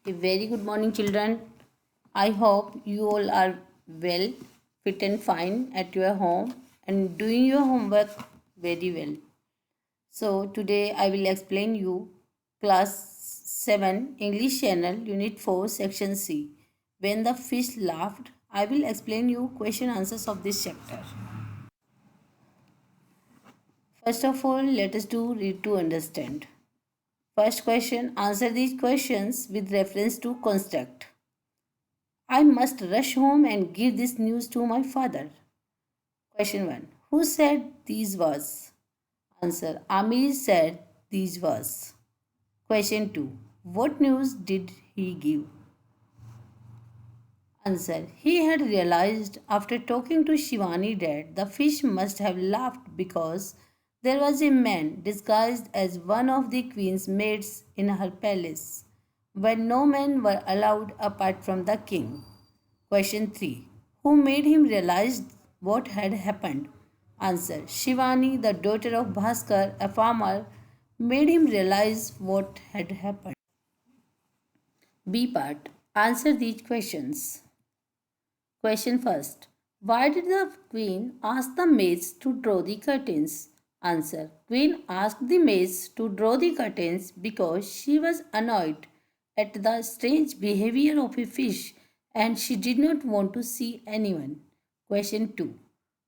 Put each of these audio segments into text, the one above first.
A very good morning, children. I hope you all are well, fit, and fine at your home and doing your homework very well. So, today I will explain you class 7 English channel unit 4 section C. When the fish laughed, I will explain you question answers of this chapter. First of all, let us do read to understand. First question, answer these questions with reference to construct. I must rush home and give this news to my father. Question 1. Who said these words? Answer. Amir said these words. Question 2. What news did he give? Answer. He had realized after talking to Shivani that the fish must have laughed because there was a man disguised as one of the queen's maids in her palace, where no men were allowed apart from the king. Question 3. Who made him realize what had happened? Answer. Shivani, the daughter of Bhaskar, a farmer, made him realize what had happened. B part. Answer these questions. Question first. Why did the queen ask the maids to draw the curtains? Answer. Queen asked the maids to draw the curtains because she was annoyed at the strange behavior of a fish and she did not want to see anyone. Question 2.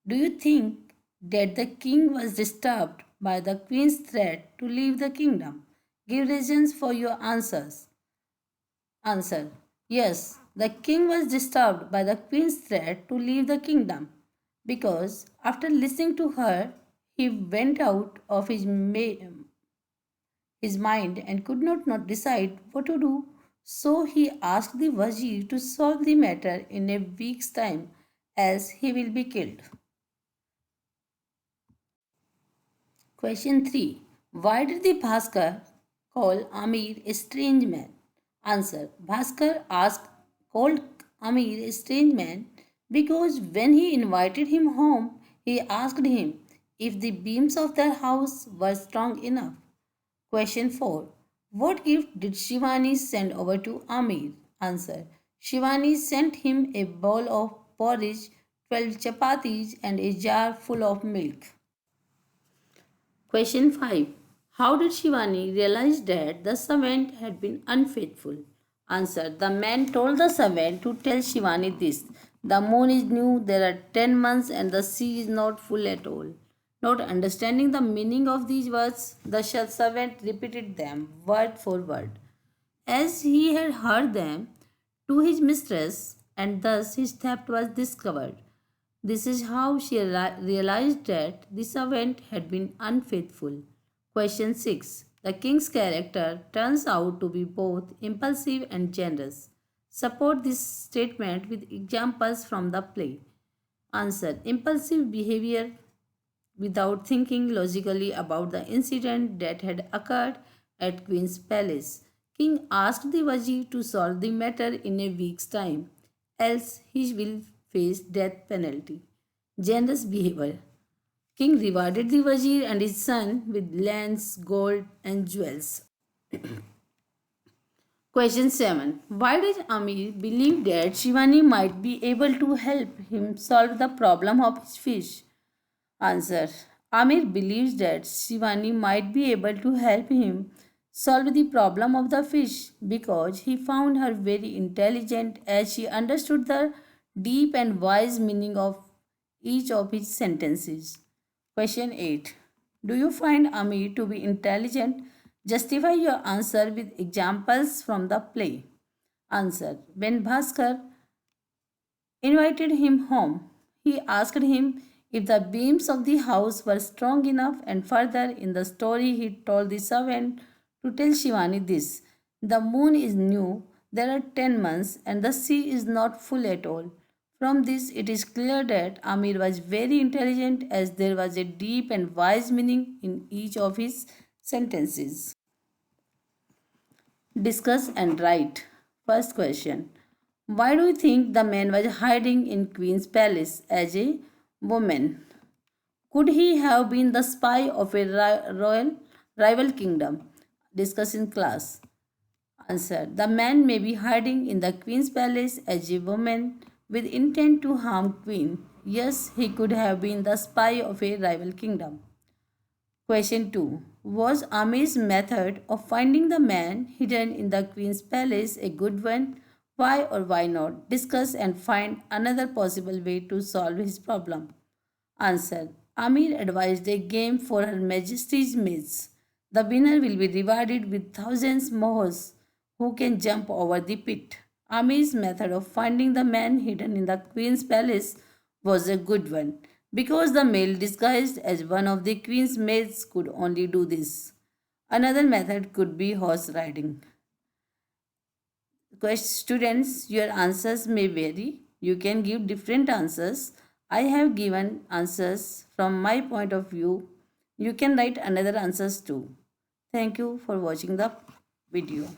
Do you think that the king was disturbed by the queen's threat to leave the kingdom? Give reasons for your answers. Answer. Yes, the king was disturbed by the queen's threat to leave the kingdom because after listening to her, he went out of his mind and could not decide what to do. So he asked the Wazir to solve the matter in a week's time as he will be killed. Question 3. Why did the Bhaskar call Amir a strange man? Answer. Bhaskar called Amir a strange man because when he invited him home, he asked him if the beams of their house were strong enough. Question 4. What gift did Shivani send over to Amir? Answer. Shivani sent him a bowl of porridge, 12 chapatis, and a jar full of milk. Question 5. How did Shivani realize that the servant had been unfaithful? Answer. The man told the servant to tell Shivani this. The moon is new, there are 10 months, and the sea is not full at all. Not understanding the meaning of these words, the servant repeated them word for word, as he had heard them, to his mistress, and thus his theft was discovered. This is how she realized that the servant had been unfaithful. Question 6. The king's character turns out to be both impulsive and generous. Support this statement with examples from the play. Answer. Impulsive behavior without thinking logically about the incident that had occurred at Queen's Palace. King asked the Wazir to solve the matter in a week's time, else he will face death penalty. Generous behavior. King rewarded the Wazir and his son with lands, gold, and jewels. Question 7. Why did Amir believe that Shivani might be able to help him solve the problem of his fish? Answer. Amir believes that Shivani might be able to help him solve the problem of the fish because he found her very intelligent as she understood the deep and wise meaning of each of his sentences. Question 8. Do you find Amir to be intelligent? Justify your answer with examples from the play. Answer. When Bhaskar invited him home, he asked him if the beams of the house were strong enough, and further in the story he told the servant to tell Shivani this. The moon is new, there are 10 months, and the sea is not full at all. From this, it is clear that Amir was very intelligent as there was a deep and wise meaning in each of his sentences. Discuss and write. First question. Why do you think the man was hiding in Queen's palace as a woman? Could he have been the spy of a royal rival kingdom? Discuss in class. Answer. The man may be hiding in the queen's palace as a woman with intent to harm queen. Yes, he could have been the spy of a rival kingdom. Question 2. Was Amir's method of finding the man hidden in the queen's palace a good one? Why or why not? Discuss and find another possible way to solve his problem. Answer. Amir advised a game for Her Majesty's maids. The winner will be rewarded with thousands mohors who can jump over the pit. Amir's method of finding the man hidden in the queen's palace was a good one because the male disguised as one of the queen's maids could only do this. Another method could be horse riding. Students, your answers may vary. You can give different answers. I have given answers from my point of view. You can write another answers too. Thank you for watching the video.